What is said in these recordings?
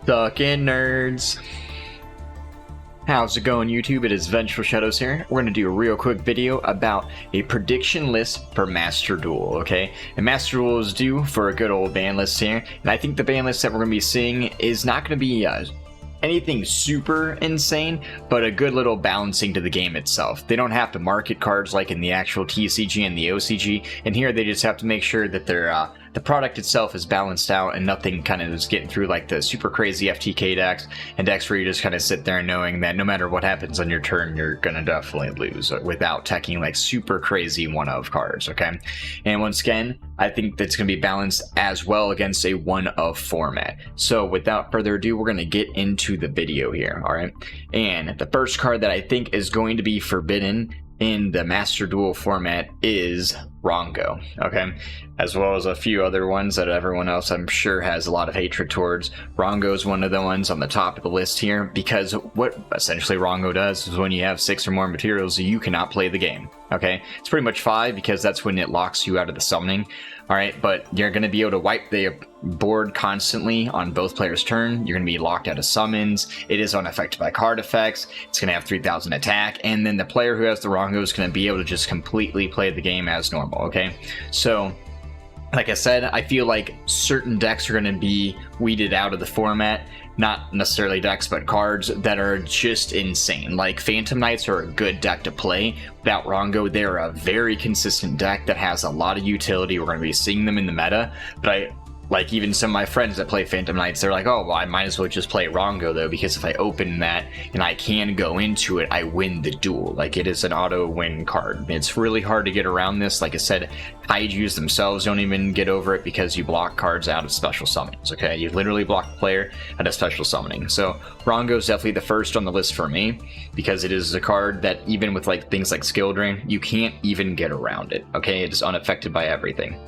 Suckin' nerds. How's it going, YouTube? It is Vengeful Shadows here. We're going to do a real quick video about a prediction list for Master Duel, okay? And Master Duel is due for a good old ban list here, and I think the ban list that we're going to be seeing is not going to be anything super insane, but a good little balancing to the game itself. They don't have to market cards like in the actual TCG and the OCG, and here they just have to make sure that the product itself is balanced out and nothing kind of is getting through like the super crazy FTK decks and decks where you just kind of sit there knowing that no matter what happens on your turn, you're gonna definitely lose without teching like super crazy one-of cards, okay? And once again, I think that's gonna be balanced as well against a one-of format. So without further ado, we're gonna get into the video here, all right? And the first card that I think is going to be forbidden in the Master Duel format is Rongo, okay? As well as a few other ones that everyone else I'm sure has a lot of hatred towards. Rongo is one of the ones on the top of the list here because what essentially Rongo does is when you have 6 or more materials, you cannot play the game, okay? It's pretty much 5 because that's when it locks you out of the summoning, all right? But you're going to be able to wipe the board constantly on both players' turn. You're going to be locked out of summons. It is unaffected by card effects. It's going to have 3,000 attack, and then the player who has the Rongo is going to be able to just completely play the game as normal, okay? So like I said, I feel like certain decks are going to be weeded out of the format. Not necessarily decks, but cards that are just insane. Like Phantom Knights are a good deck to play. Without Rongo, they're a very consistent deck that has a lot of utility. We're going to be seeing them in the meta. But like even some of my friends that play Phantom Knights, they're like, oh, well, I might as well just play Rongo though, because if I open that and I can go into it, I win the duel. Like it is an auto win card. It's really hard to get around this. Like I said, Kaijus themselves don't even get over it because you block cards out of special summons, okay? You literally block the player out of special summoning. So Rongo is definitely the first on the list for me because it is a card that even with like things like skill drain, you can't even get around it, okay? It is unaffected by everything.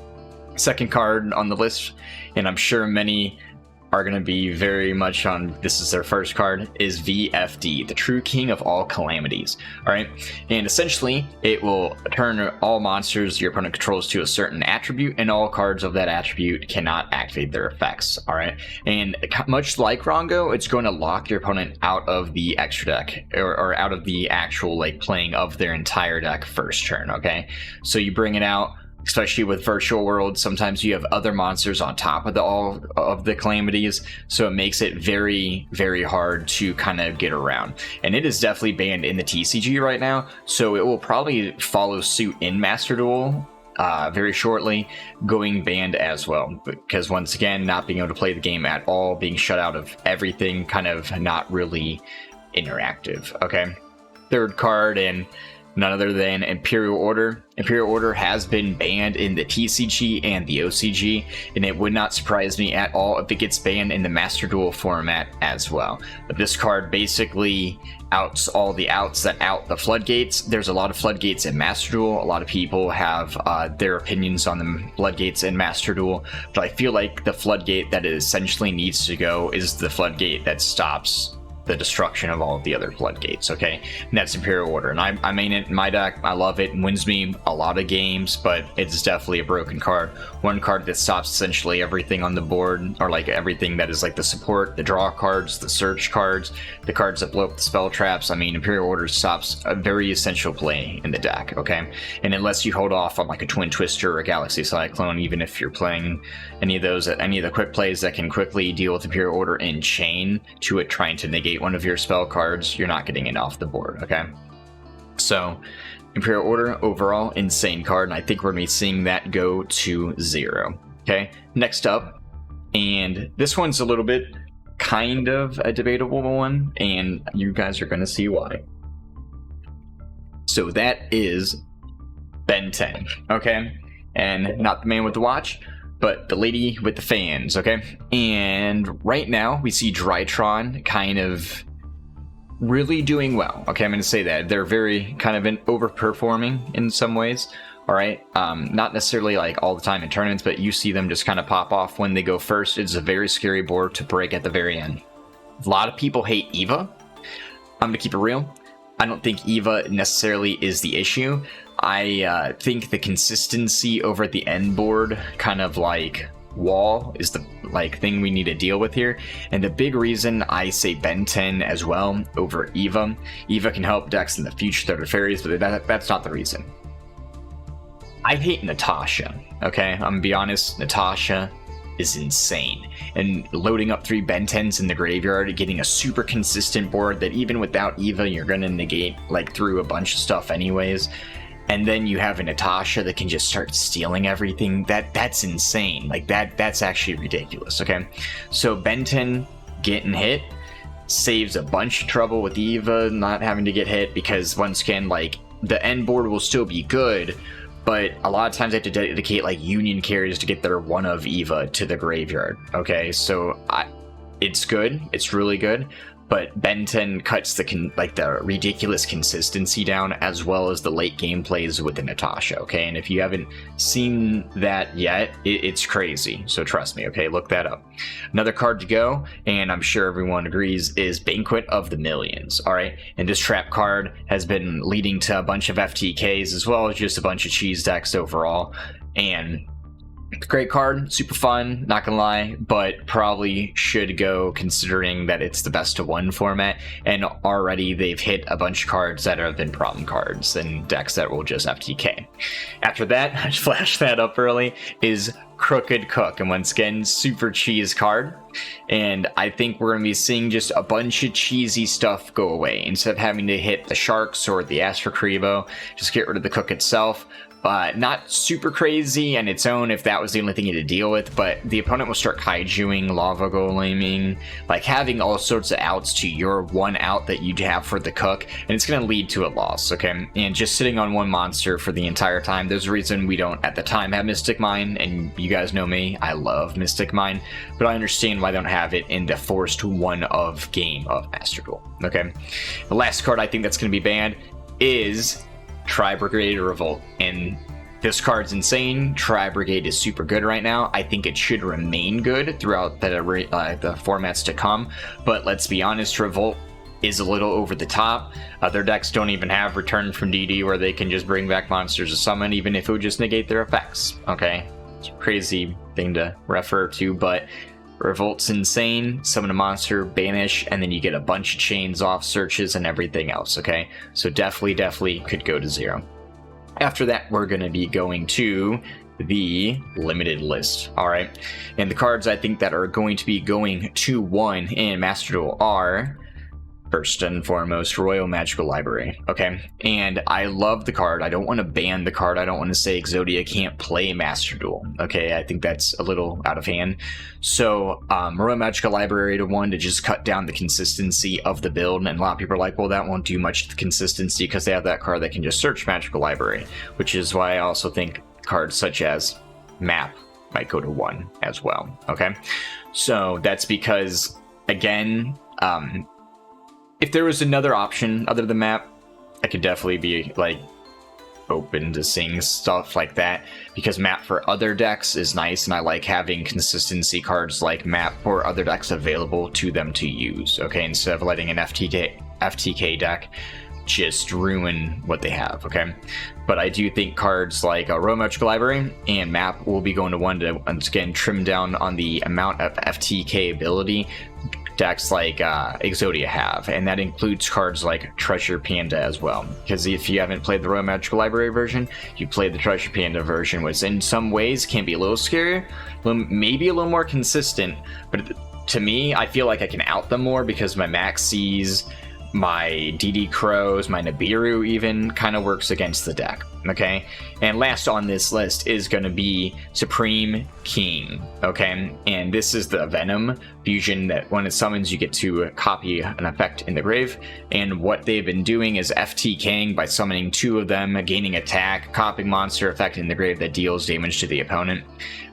Second card on the list, and I'm sure many are going to be very much on this is their first card, is VFD, the true king of all calamities. All right, and essentially it will turn all monsters your opponent controls to a certain attribute, and all cards of that attribute cannot activate their effects. All right, and much like Rongo, it's going to lock your opponent out of the extra deck or out of the actual like playing of their entire deck first turn. Okay, so you bring it out. Especially with Virtual World, sometimes you have other monsters on top of all of the calamities, so it makes it very, very hard to kind of get around. And it is definitely banned in the TCG right now, so it will probably follow suit in Master Duel very shortly, going banned as well. Because once again, not being able to play the game at all, being shut out of everything, kind of not really interactive, okay? Third card, and none other than Imperial Order. Imperial Order has been banned in the TCG and the OCG, and it would not surprise me at all if it gets banned in the Master Duel format as well. But this card basically outs all the outs that out the floodgates. There's a lot of floodgates in Master Duel. A lot of people have their opinions on the floodgates in Master Duel, but I feel like the floodgate that it essentially needs to go is the floodgate that stops the destruction of all of the other floodgates, okay? And that's Imperial Order, and I main it in my deck. I love it. It wins me a lot of games, but it's definitely a broken card. One card that stops essentially everything on the board, or like everything that is like the support, the draw cards, the search cards, the cards that blow up the spell traps. I mean, Imperial Order stops a very essential play in the deck, okay? And unless you hold off on like a Twin Twister or a Galaxy Cyclone, even if you're playing any of those, any of the quick plays that can quickly deal with Imperial Order in chain to it trying to negate one of your spell cards, you're not getting it off the board, okay? So Imperial Order overall insane card, and I think we're gonna be seeing that go to 0. Okay, next up, and this one's a little bit kind of a debatable one, and you guys are gonna see why. So that is Ben 10, okay? And not the man with the watch, but the lady with the fans, okay? And right now we see Drytron kind of really doing well, okay? I'm going to say that they're very kind of overperforming in some ways, all right? Not necessarily like all the time in tournaments, but you see them just kind of pop off when they go first. It's a very scary board to break at the very end. A lot of people hate Eva. I'm going to keep it real. I don't think Eva necessarily is the issue. I think the consistency over the end board kind of like wall is the thing we need to deal with here. And the big reason I say Ben 10 as well over Eva. Eva can help decks in the future that are fairies, but that's not the reason. I hate Natasha, okay? I'm gonna be honest, Natasha is insane. And loading up 3 Ben 10s in the graveyard, getting a super consistent board that even without Eva, you're gonna negate through a bunch of stuff anyways. And then you have a Natasha that can just start stealing everything. That's insane. That's actually ridiculous, okay? So Ben 10 getting hit saves a bunch of trouble with Eva not having to get hit, because once again, the end board will still be good, but a lot of times I have to dedicate Union carries to get their one of Eva to the graveyard. Okay, so it's good, it's really good, but Ben 10 cuts the ridiculous consistency down, as well as the late game plays with the Natasha. Okay, and if you haven't seen that yet, it's crazy. So trust me. Okay, look that up. Another card to go, and I'm sure everyone agrees, is Banquet of the Millions. All right, and this trap card has been leading to a bunch of FTKs as well as just a bunch of cheese decks overall, and great card, super fun, not gonna lie, but probably should go considering that it's the best of 1 format, and already they've hit a bunch of cards that have been problem cards and decks that will just FTK. After that, I flashed that up early, is Crooked Cook, and once again, super cheese card, and I think we're gonna be seeing just a bunch of cheesy stuff go away. Instead of having to hit the Sharks or the Astrocrevo, just get rid of the Cook itself. Not super crazy on its own if that was the only thing you had to deal with, but the opponent will start kaijuing, lava goleming, having all sorts of outs to your one out that you'd have for the Cook, and it's going to lead to a loss, okay? And just sitting on 1 monster for the entire time, there's a reason we don't at the time have Mystic Mine, and you guys know me, I love Mystic Mine, but I understand why they don't have it in the forced 1 of game of Master Duel, okay? The last card I think that's going to be banned is Tri-Brigade Revolt, and this card's insane. Tri-Brigade is super good right now. I think it should remain good throughout the formats to come, but let's be honest, Revolt is a little over the top. Other decks don't even have Return from DD where they can just bring back monsters to summon, even if it would just negate their effects, okay? It's a crazy thing to refer to, but Revolt's insane. Summon a monster, banish, and then you get a bunch of chains off searches and everything else, okay? So definitely could go to 0. After that, we're going to be going to the limited list, all right? And the cards I think that are going to be going to 1 in Master Duel are, first and foremost, Royal Magical Library, okay? And I love the card. I don't want to ban the card. I don't want to say Exodia can't play Master Duel, okay? I think that's a little out of hand. So Royal Magical Library to 1 to just cut down the consistency of the build, and a lot of people are like, well, that won't do much to the consistency because they have that card that can just search Magical Library, which is why I also think cards such as Map might go to 1 as well, okay? So that's because, again, if there was another option other than Map, I could definitely be open to seeing stuff like that, because Map for other decks is nice, and I like having consistency cards like Map for other decks available to them to use, okay, instead of letting an FTK deck just ruin what they have, okay? But I do think cards like Royal Magical Library and Map will be going to 1 to, once again, trim down on the amount of FTK ability decks like Exodia have, and that includes cards like Treasure Panda as well, because if you haven't played the Royal Magical Library version, you played the Treasure Panda version, which in some ways can be a little scarier, maybe a little more consistent, but to me, I feel like I can out them more because my Maxies, my DD Crows, my Nibiru even kind of works against the deck, okay? And last on this list is going to be Supreme King, okay? And this is the Venom fusion that when it summons, you get to copy an effect in the grave. And what they've been doing is FTKing by summoning 2 of them, gaining attack, copying monster effect in the grave that deals damage to the opponent.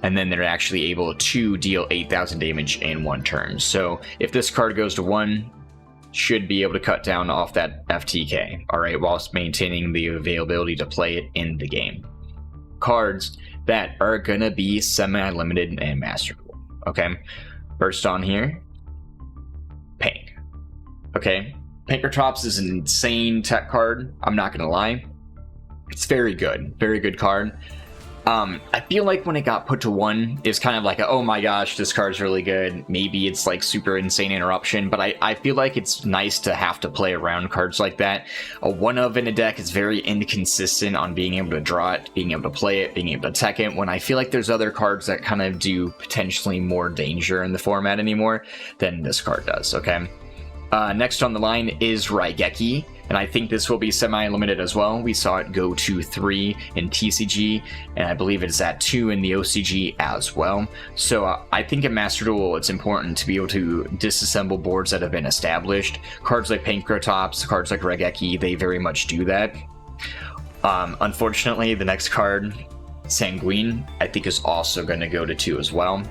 And then they're actually able to deal 8,000 damage in 1 turn. So if this card goes to 1, should be able to cut down off that FTK, all right, whilst maintaining the availability to play it in the game. Cards that are gonna be semi-limited in Master Duel, okay? First on here, Pank, okay? Pankratops is an insane tech card, I'm not gonna lie. It's very good card. I feel like when it got put to 1, it's kind of like, oh my gosh, this card's really good. Maybe it's like super insane interruption, but I feel like it's nice to have to play around cards like that. A 1-of in a deck is very inconsistent on being able to draw it, being able to play it, being able to tech it, when I feel like there's other cards that kind of do potentially more danger in the format anymore than this card does, okay? Next on the line is Raigeki, and I think this will be semi-limited as well. We saw it go to 3 in TCG, and I believe it's at 2 in the OCG as well. So I think in Master Duel, it's important to be able to disassemble boards that have been established. Cards like Pancratops, cards like Raigeki, they very much do that. Unfortunately, the next card, Sanguine, I think is also going to go to 2 as well.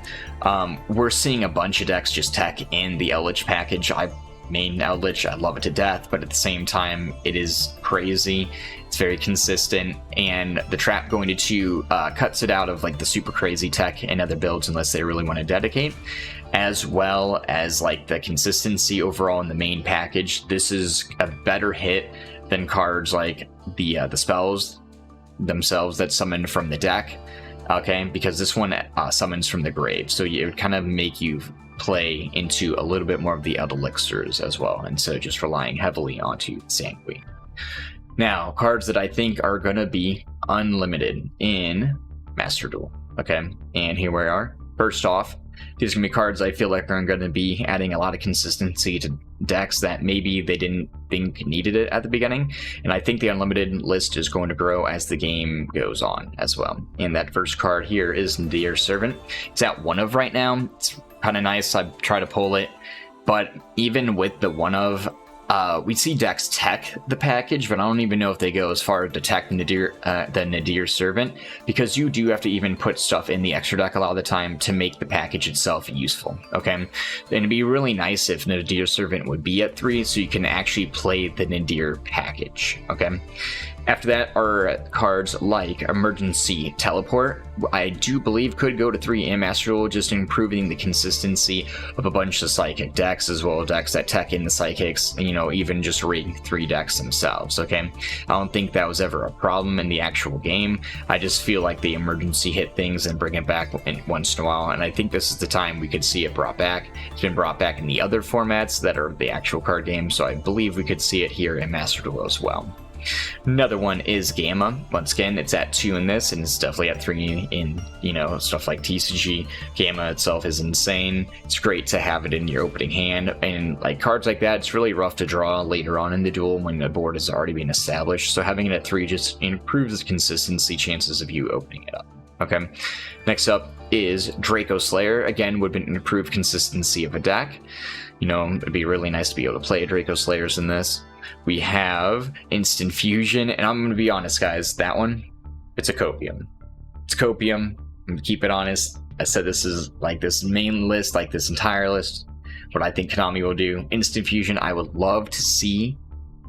We're seeing a bunch of decks just tech in the Eldlich package. I main Eldlich, I love it to death, but at the same time, it is crazy. It's very consistent, and the trap going to 2 cuts it out of like the super crazy tech in other builds unless they really want to dedicate, as well as like the consistency overall in the main package. This is a better hit than cards like the spells themselves that summon from the deck, okay, because this one summons from the grave, so it would kind of make you play into a little bit more of the elixirs as well, instead of just relying heavily onto Sanguine. Now, cards that I think are going to be unlimited in Master Duel, okay, and here we are. First off, these are going to be cards I feel like are going to be adding a lot of consistency to decks that maybe they didn't think needed it at the beginning, and I think the unlimited list is going to grow as the game goes on as well. And that first card here is Nadir Servant. It's at 1-of right now. It's kind of nice. I try to pull it, but even with the 1-of, we see decks tech the package, but I don't even know if they go as far as to tech the Nadir Servant, because you do have to even put stuff in the extra deck a lot of the time to make the package itself useful, okay? And it'd be really nice if Nadir Servant would be at 3, so you can actually play the Nadir package, okay? After that are cards like Emergency Teleport. I do believe could go to 3 in Master Duel, just improving the consistency of a bunch of Psychic decks, as well as decks that tech in the Psychics, you know, even just Rig 3 decks themselves, okay? I don't think that was ever a problem in the actual game. I just feel like they emergency hit things and bring it back once in a while, and I think this is the time we could see it brought back. It's been brought back in the other formats that are the actual card game, so I believe we could see it here in Master Duel as well. Another one is Gamma. Once again, it's at 2 in this, and it's definitely at 3 in, you know, stuff like TCG. Gamma itself is insane. It's great to have it in your opening hand, and like cards like that, it's really rough to draw later on in the duel when the board has already been established. So having it at 3 just improves the consistency chances of you opening it up. Okay. Next up is Draco Slayer. Again, would improve consistency of a deck. You know, it'd be really nice to be able to play Draco Slayers in this. We have Instant Fusion, and I'm going to be honest, guys, that one, it's a copium. It's copium. I'm going to keep it honest. I said this is like this main list, like this entire list, what I think Konami will do. Instant Fusion, I would love to see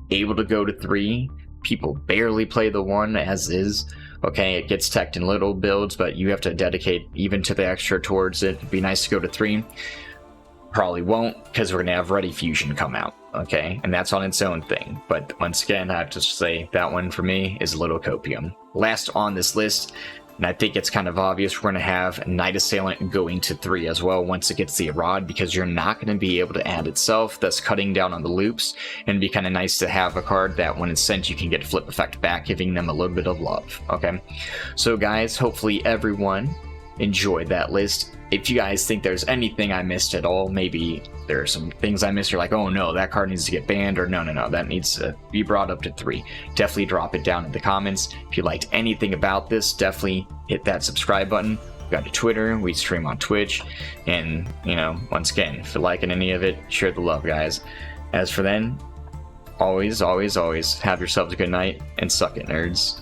able to go to 3. People barely play the 1 as is. Okay, it gets teched in little builds, but you have to dedicate even to the extra towards it. It'd be nice to go to 3. Probably won't, because we're going to have Ready Fusion come out, okay? And that's on its own thing. But once again, I have to say that one for me is a little copium. Last on this list, and I think it's kind of obvious, we're going to have Night Assailant going to 3 as well once it gets the Rod, because you're not going to be able to add itself, thus cutting down on the loops. And it'd be kind of nice to have a card that when it's sent, you can get flip effect back, giving them a little bit of love, okay? So guys, hopefully everyone enjoyed that list. If you guys think there's anything I missed at all, maybe there are some things I missed, you're like, oh no, that card needs to get banned, or no, that needs to be brought up to 3, definitely drop it down in the comments. If you liked anything about this, definitely hit that subscribe button. We got a Twitter, we stream on Twitch, and, you know, once again, if you're liking any of it, share the love, guys. As for then, always have yourselves a good night, and suck it, nerds.